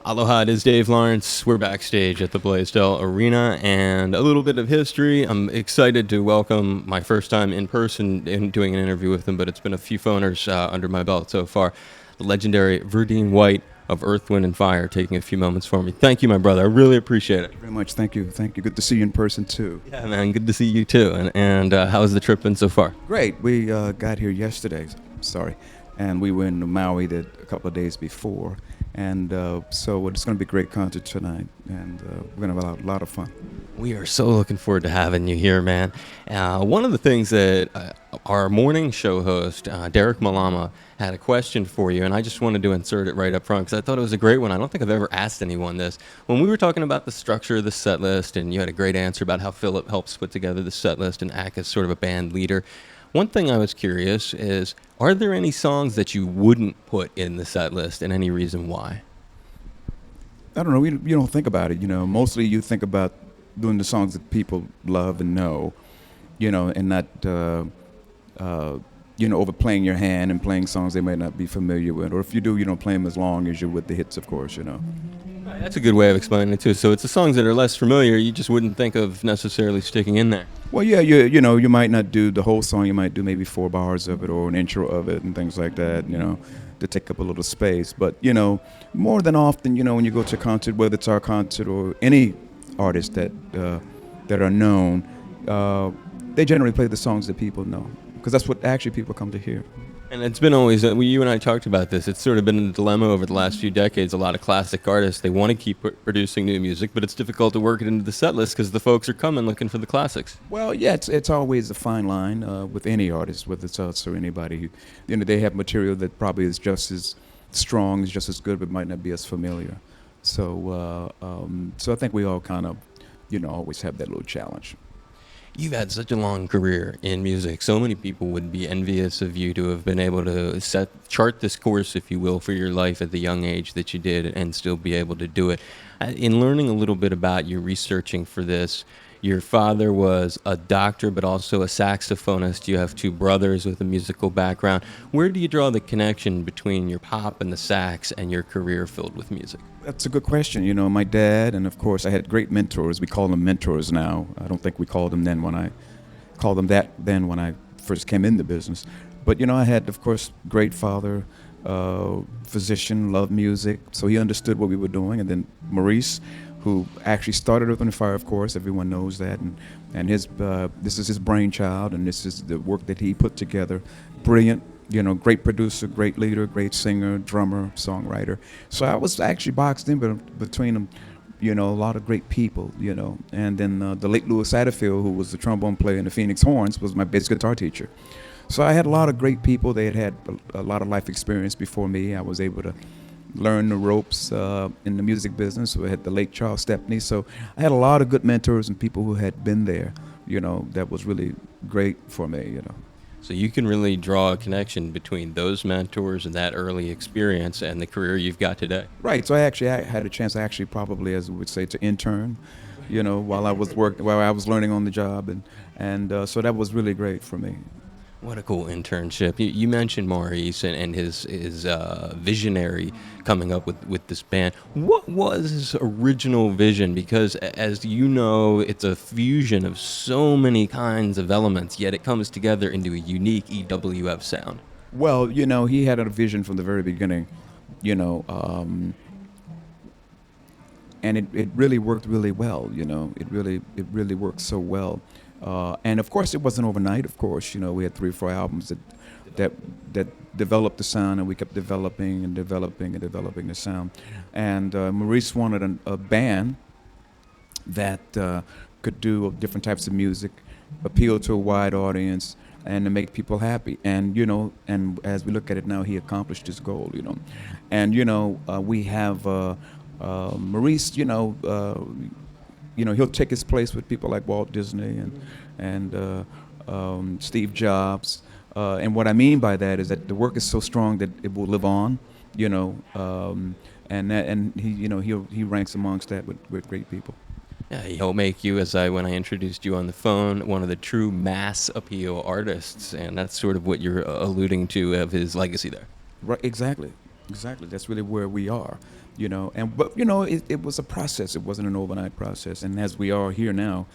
Aloha, it is Dave Lawrence. We're backstage at the Blaisdell Arena, and a little bit of history. I'm excited to welcome my first time in person in doing an interview with him, but it's been a few phoners under my belt so far. The legendary Verdine White of Earth, Wind, and Fire taking a few moments for me. Thank you, my brother. I really appreciate it. Very much. Thank you. Thank you. Good to see you in person, too. Yeah, man, good to see you, too. And how's the trip been so far? Great. We got here yesterday, sorry, and we were in Maui a couple of days before. And so it's going to be a great concert tonight, and we're going to have a lot of fun. We are so looking forward to having you here, man. One of the things that our morning show host, Derek Malama, had a question for you, and I just wanted to insert it right up front because I thought it was a great one. I don't think I've ever asked anyone this. When we were talking about the structure of the set list, and you had a great answer about how Philip helps put together the set list and act as sort of a band leader, one thing I was curious is, are there any songs that you wouldn't put in the set list, and any reason why? I don't know. You don't think about it. Mostly you think about doing the songs that people love and know, and not, overplaying your hand and playing songs they might not be familiar with. Or if you do, you don't play them as long as you would the hits, of course, That's a good way of explaining it, too. So it's the songs that are less familiar you just wouldn't think of necessarily sticking in there. Well, yeah, you might not do the whole song. You might do maybe 4 bars of it or an intro of it and things like that, to take up a little space. But, more than often, when you go to a concert, whether it's our concert or any artists that are known, they generally play the songs that people know because that's what actually people come to hear. And it's been always, you and I talked about this, it's sort of been a dilemma over the last few decades. A lot of classic artists, they want to keep producing new music, but it's difficult to work it into the set list because the folks are coming looking for the classics. Well, yeah, it's always a fine line with any artist, whether it's us or anybody. They have material that probably is just as strong, is just as good, but might not be as familiar. So I think we all kind of, always have that little challenge. You've had such a long career in music. So many people would be envious of you to have been able to chart this course, if you will, for your life at the young age that you did and still be able to do it. In learning a little bit about you, researching for this, your father was a doctor but also a saxophonist. You have 2 brothers with a musical background. Where do you draw the connection between your pop and the sax and your career filled with music? That's a good question. My dad, and of course I had great mentors. We call them mentors now. I don't think we called them then when I first came in the business. But I had, of course, great father, physician, loved music, so he understood what we were doing. And then Maurice, who actually started Earth, Wind, Fire, of course, everyone knows that, and this is his brainchild, and this is the work that he put together. Brilliant. Great producer, great leader, great singer, drummer, songwriter. So I was actually boxed in between them, a lot of great people, And then the late Louis Satterfield, who was the trombone player in the Phoenix Horns, was my bass guitar teacher. So I had a lot of great people. They had a lot of life experience before me. I was able to learn the ropes in the music business. So I had the late Charles Stepney. So I had a lot of good mentors and people who had been there, that was really great for me, So you can really draw a connection between those mentors and that early experience and the career you've got today. Right. So I had a chance, probably, as we would say, to intern, while I was learning on the job, and so that was really great for me. What a cool internship. You mentioned Maurice and his visionary coming up with this band. What was his original vision? Because as you know, it's a fusion of so many kinds of elements, yet it comes together into a unique EWF sound. Well, he had a vision from the very beginning, and it really worked really well, It really worked so well. And of course, it wasn't overnight. Of course, we had 3 or 4 albums that developed the sound, and we kept developing and developing and developing the sound. And Maurice wanted a band that could do different types of music, appeal to a wide audience, and to make people happy. And and as we look at it now, he accomplished his goal. And we have Maurice. He'll take his place with people like Walt Disney and Steve Jobs. And what I mean by that is that the work is so strong that it will live on, and he ranks amongst that with great people. Yeah, he'll make you, when I introduced you on the phone, one of the true mass appeal artists, and that's sort of what you're alluding to of his legacy there. Right, exactly. Exactly. That's really where we are, you know. And but you know, it was a process. It wasn't an overnight process. And as we are here now,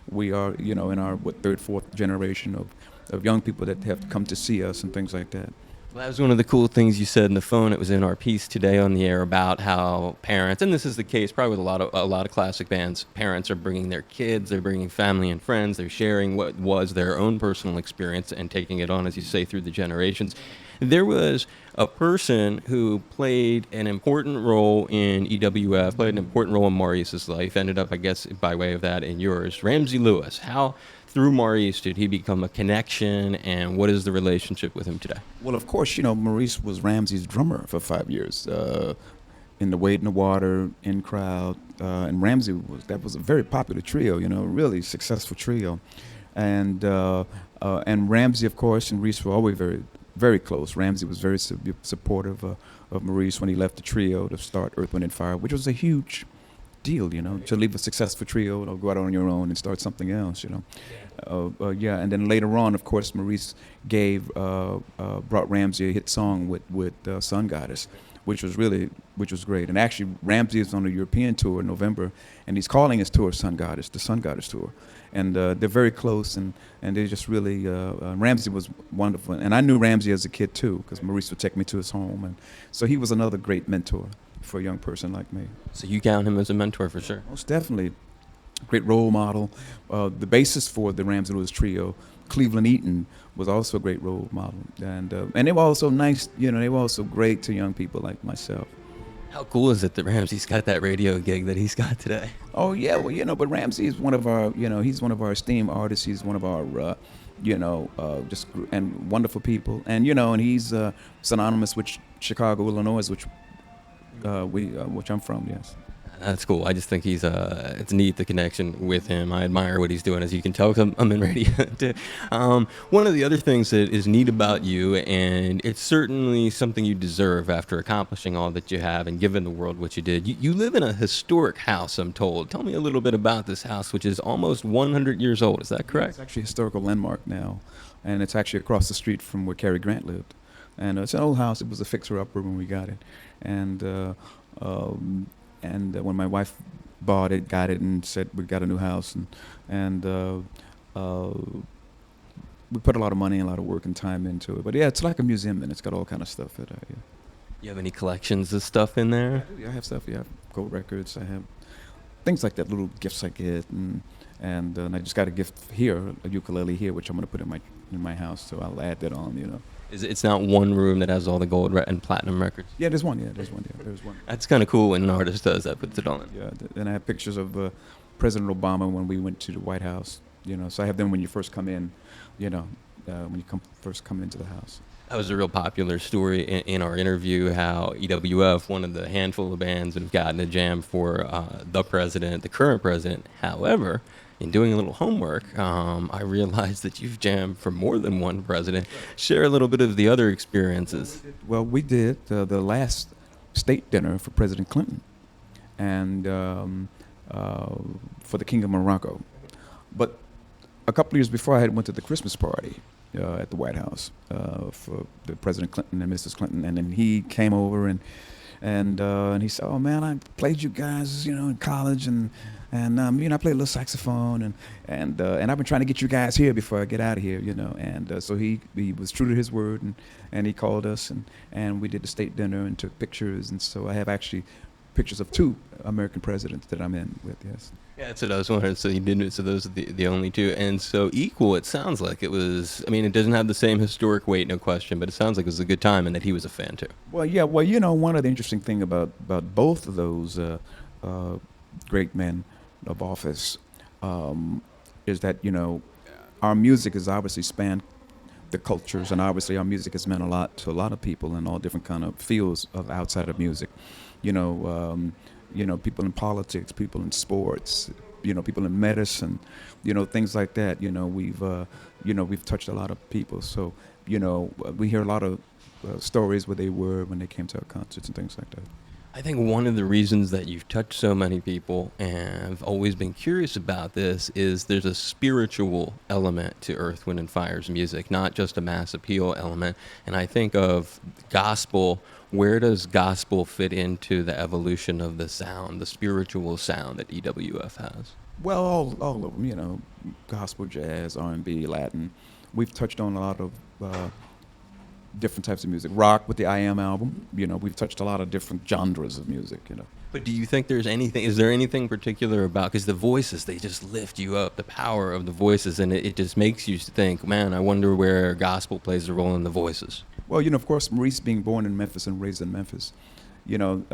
we are, you know, in our what third, fourth generation of young people that have come to see us and things like that. Well, that was one of the cool things you said in the phone. It was in our piece today on the air about how parents, and this is the case probably with a lot of classic bands. Parents are bringing their kids, they're bringing family and friends, they're sharing what was their own personal experience and taking it on, as you say, through the generations. There was a person who played an important role in EWF, played an important role in Maurice's life, ended up, I guess, by way of that, in yours. Ramsey Lewis. How, through Maurice, did he become a connection, and what is the relationship with him today? Well, of course, you know, Maurice was Ramsey's drummer for 5 years. In the Wade in the Water, In Crowd, and Ramsey was a very popular trio. You know, really successful trio, and Ramsey, of course, and Reese were always very close. Ramsey was very supportive of Maurice when he left the trio to start Earth, Wind, and Fire, which was a huge deal, you know, to leave a successful trio or go out on your own and start something else, you know. Yeah, and then later on, of course, Maurice brought Ramsey a hit song with Sun Goddess, which was great. And actually, Ramsey is on a European tour in November, and he's calling his tour Sun Goddess, the Sun Goddess Tour. And they're very close, and they just really, Ramsey was wonderful. And I knew Ramsey as a kid, too, because Maurice would take me to his home. And so he was another great mentor for a young person like me. So you count him as a mentor for sure. Most definitely. Great role model. The bassist for the Ramsey Lewis trio, Cleveland Eaton, was also a great role model. And they were also nice, you know, they were also great to young people like myself. How cool is it that Ramsey's got that radio gig that he's got today? Oh, yeah, well, you know, but Ramsey is one of our, you know, he's one of our esteemed artists. He's one of our, and wonderful people. And, you know, and he's synonymous with Chicago, Illinois, which I'm from, yes. That's cool. I just think it's neat, the connection with him. I admire what he's doing, as you can tell, because I'm in radio. One of the other things that is neat about you, and it's certainly something you deserve after accomplishing all that you have and giving the world what you did, you live in a historic house, I'm told. Tell me a little bit about this house, which is almost 100 years old. Is that correct? It's actually a historical landmark now, and it's actually across the street from where Cary Grant lived. And it's an old house. It was a fixer-upper when we got it. And when my wife bought it, got it, and said we got a new house, and we put a lot of money and a lot of work and time into it. But yeah, it's like a museum, and it's got all kind of stuff in it. Yeah. You have any collections of stuff in there? I have stuff. Yeah, gold records. I have things like that, little gifts I get, and I just got a gift here, a ukulele here, which I'm gonna put in my house. So I'll add that on, you know. It's not one room that has all the gold and platinum records? Yeah, there's one. There's one. That's kind of cool when an artist does that, puts it on. Yeah, and I have pictures of President Obama when we went to the White House. You know, so I have them when you first come in. You know, when you first come into the house. That was a real popular story in our interview, how EWF, one of the handful of bands that have gotten a jam for the president, the current president. However, in doing a little homework, I realized that you've jammed for more than one president. Share a little bit of the other experiences. Well, we did the last state dinner for President Clinton, and for the King of Morocco. But a couple of years before, I had went to the Christmas party at the White House for the President Clinton and Mrs. Clinton, and then he came over and he said, "Oh man, I played you guys, you know, in college, and you know, I played a little saxophone, and I've been trying to get you guys here before I get out of here, you know." And so he was true to his word, and he called us, and we did the state dinner and took pictures, and so I have actually pictures of 2 American presidents that I'm in with. Yes. Yeah, that's what I was wondering. So you didn't. So those are the only 2, and so equal. It sounds like it was. I mean, it doesn't have the same historic weight, no question, but it sounds like it was a good time, and that he was a fan too. Well, yeah. Well, you know, one of the interesting thing about both of those great men of office is that, you know, our music has obviously spanned the cultures, and obviously our music has meant a lot to a lot of people in all different kind of fields of outside of music. You know, people in politics, people in sports, you know, people in medicine, you know, things like that. You know, we've touched a lot of people. So, you know, we hear a lot of stories where they were when they came to our concerts and things like that. I think one of the reasons that you've touched so many people, and I've always been curious about this, is there's a spiritual element to Earth, Wind, and Fire's music, not just a mass appeal element. And I think of gospel Where does gospel fit into the evolution of the sound, the spiritual sound that EWF has? Well, all of them, you know, gospel, jazz, R&B, Latin. We've touched on a lot of different types of music. Rock with the I Am album, you know, we've touched a lot of different genres of music, you know. But do you think there's anything, is there anything particular about, because the voices, they just lift you up, the power of the voices, and it just makes you think, man, I wonder where gospel plays a role in the voices. Well, you know, of course, Maurice being born in Memphis and raised in Memphis, you know,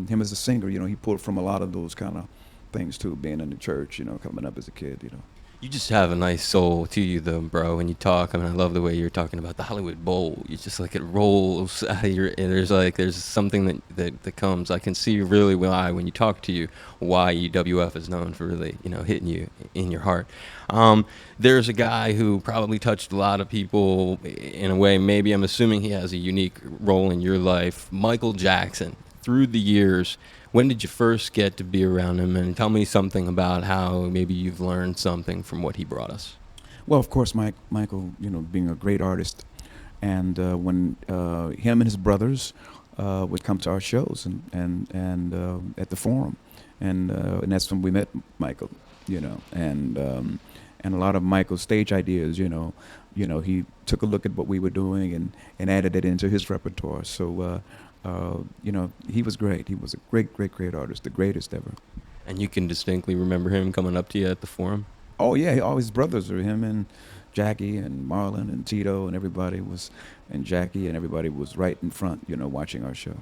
him as a singer, you know, he pulled from a lot of those kind of things too, being in the church, you know, coming up as a kid, you know. You just have a nice soul to you, though, bro. When you talk, I mean, I love the way you're talking about the Hollywood Bowl. You just like it rolls out of your. There's something that comes. I can see really why when you talk to you, why EWF is known for really, you know, hitting you in your heart. There's a guy who probably touched a lot of people in a way. Maybe I'm assuming he has a unique role in your life. Michael Jackson. Through the years, when did you first get to be around him? And tell me something about how maybe you've learned something from what he brought us. Well, of course, Michael, you know, being a great artist, and when him and his brothers would come to our shows and at the Forum, and that's when we met Michael, you know, and a lot of Michael's stage ideas, you know, he took a look at what we were doing and added it into his repertoire. So. You know, he was great. He was a great artist, the greatest ever. And you can distinctly remember him coming up to you at the Forum? Oh, yeah. All his brothers are him and Jackie and Marlon and Tito and everybody was, and Jackie and everybody was right in front, you know, watching our show.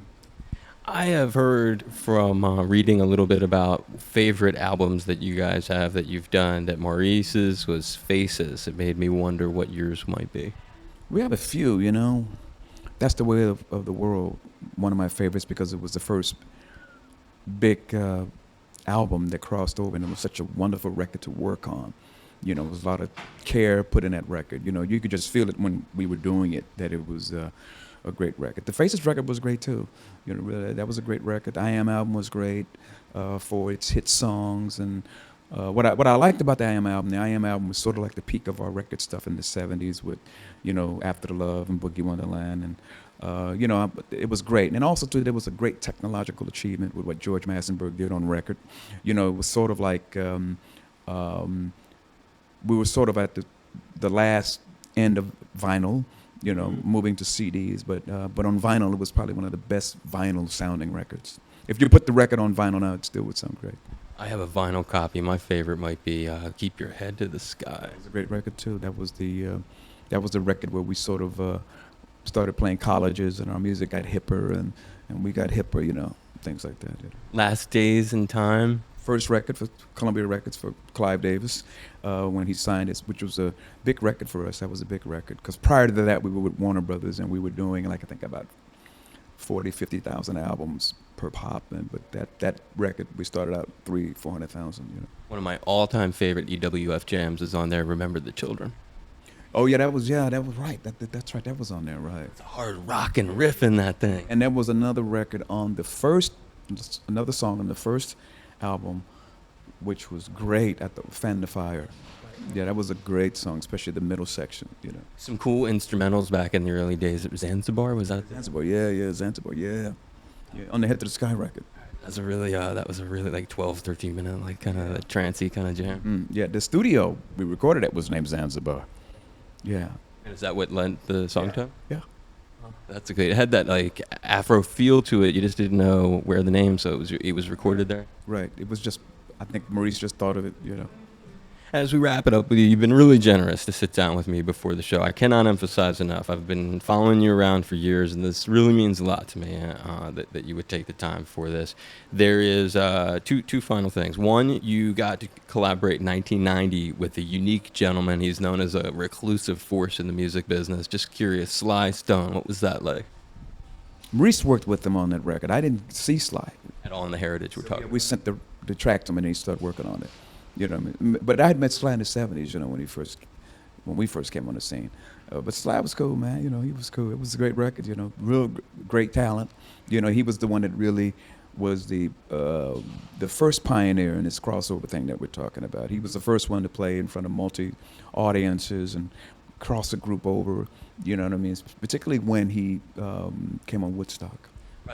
I have heard from reading a little bit about favorite albums that you guys have that you've done, that Maurice's was Faces. It made me wonder what yours might be. We have a few, you know. That's the Way of the World, one of my favorites because it was the first big album that crossed over, and it was such a wonderful record to work on. You know, there was a lot of care put in that record. You know, you could just feel it when we were doing it, that it was a great record. The Faces record was great too. You know, really, that was a great record. The I Am album was great for its hit songs, and what I liked about the I Am album was sort of like the peak of our record stuff in the 70s with, you know, After the Love and Boogie Wonderland, and you know, it was great. And also too, there was a great technological achievement with what George Massenburg did on record. You know, it was sort of like we were sort of at the last end of vinyl, you know, moving to CDs, but on vinyl it was probably one of the best vinyl sounding records. If you put the record on vinyl now, it still would sound great. I have a vinyl copy. My favorite might be Keep Your Head to the Sky. It was a great record too. That was the record where we sort of started playing colleges, and our music got hipper, and we got hipper, you know, things like that. Yeah. Last Days in Time. First record for Columbia Records for Clive Davis when he signed it, which was a big record for us. That was a big record because prior to that we were with Warner Brothers, and we were doing, like, I think about 50,000 albums per pop, but that record we started out 400,000. You know. One of my all-time favorite EWF jams is on there. Remember the Children. Oh yeah, that was right. That's right. That was on there, right? It's a hard rockin' riff in that thing. And there was another record on another song on the first album, which was great, at the Fan the Fire. Yeah, that was a great song, especially the middle section, you know. Some cool instrumentals back in the early days. It was Zanzibar, was that? Zanzibar, Zanzibar, yeah. On the Head to the Sky record. That was a really like 12, 13 minute, like kind of trancey kind of jam. Yeah, the studio we recorded it was named Zanzibar. Yeah. And is that what lent the song to? Yeah. That's a great. It had that like Afro feel to it. You just didn't know where the name, so it was recorded there. Right. It was just, I think Maurice just thought of it, you know. As we wrap it up with you, you've been really generous to sit down with me before the show. I cannot emphasize enough. I've been following you around for years, and this really means a lot to me that you would take the time for this. There is two final things. One, you got to collaborate in 1990 with a unique gentleman. He's known as a reclusive force in the music business. Just curious, Sly Stone, what was that like? Maurice worked with them on that record. I didn't see Sly at all in the Heritage we're talking. Yeah, we sent the track to him, and he started working on it. You know what I mean? But I had met Sly in the 70s, you know, when we first came on the scene. But Sly was cool, man. You know, he was cool. It was a great record, you know, real great talent. You know, he was the one that really was the first pioneer in this crossover thing that we're talking about. He was the first one to play in front of multi-audiences and cross a group over. You know what I mean? Particularly when he came on Woodstock.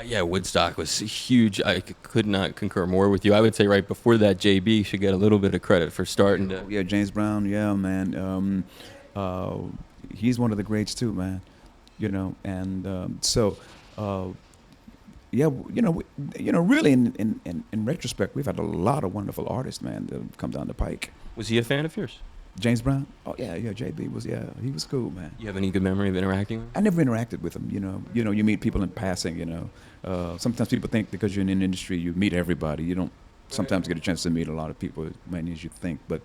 Yeah, Woodstock was huge. I could not concur more with you. I would say right before that, JB should get a little bit of credit for starting to. Yeah, James Brown. Yeah, man. He's one of the greats too, man. You know, and yeah, really, in retrospect, we've had a lot of wonderful artists, man, that have come down the pike. Was he a fan of yours? James Brown? Oh yeah, JB was, he was cool, man. You have any good memory of interacting with him? I never interacted with him, you meet people in passing, sometimes people think because you're in an industry, you meet everybody. You don't sometimes get a chance to meet a lot of people as many as you think, but,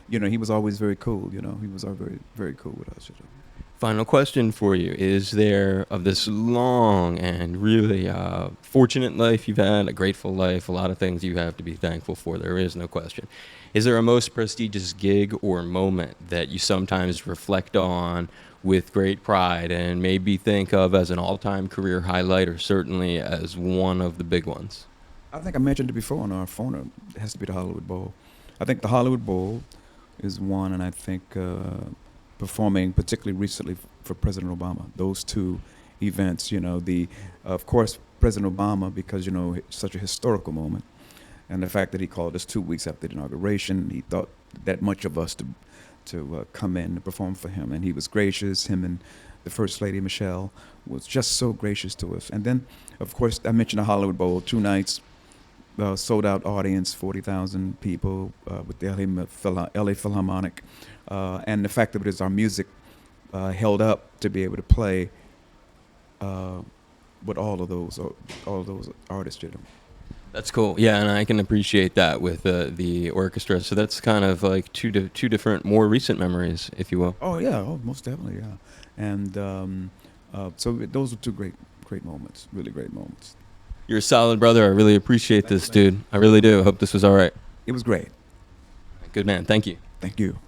he was always very cool, he was very, very cool with us. Final question for you. Is there, of this long and really fortunate life you've had, a grateful life, a lot of things you have to be thankful for, there is no question. Is there a most prestigious gig or moment that you sometimes reflect on with great pride and maybe think of as an all-time career highlight, or certainly as one of the big ones? I think I mentioned it before on our phone. It has to be the Hollywood Bowl. I think the Hollywood Bowl is one, and I think performing particularly recently for President Obama. Those two events, of course, President Obama, because, it's such a historical moment. And the fact that he called us 2 weeks after the inauguration, he thought that much of us to come in and perform for him. And he was gracious. Him and the First Lady, Michelle, was just so gracious to us. And then, of course, I mentioned the Hollywood Bowl, 2 nights, sold-out audience, 40,000 people with the LA Philharmonic. And the fact that it is our music held up to be able to play with all of those artists. That's cool. Yeah, and I can appreciate that with the orchestra. So that's kind of like two different, more recent memories, if you will. Oh yeah, most definitely, yeah. And so those are 2 great moments, really great moments. You're a solid brother. I really appreciate this, dude. I really do. I hope this was all right. It was great. Good man. Thank you. Thank you.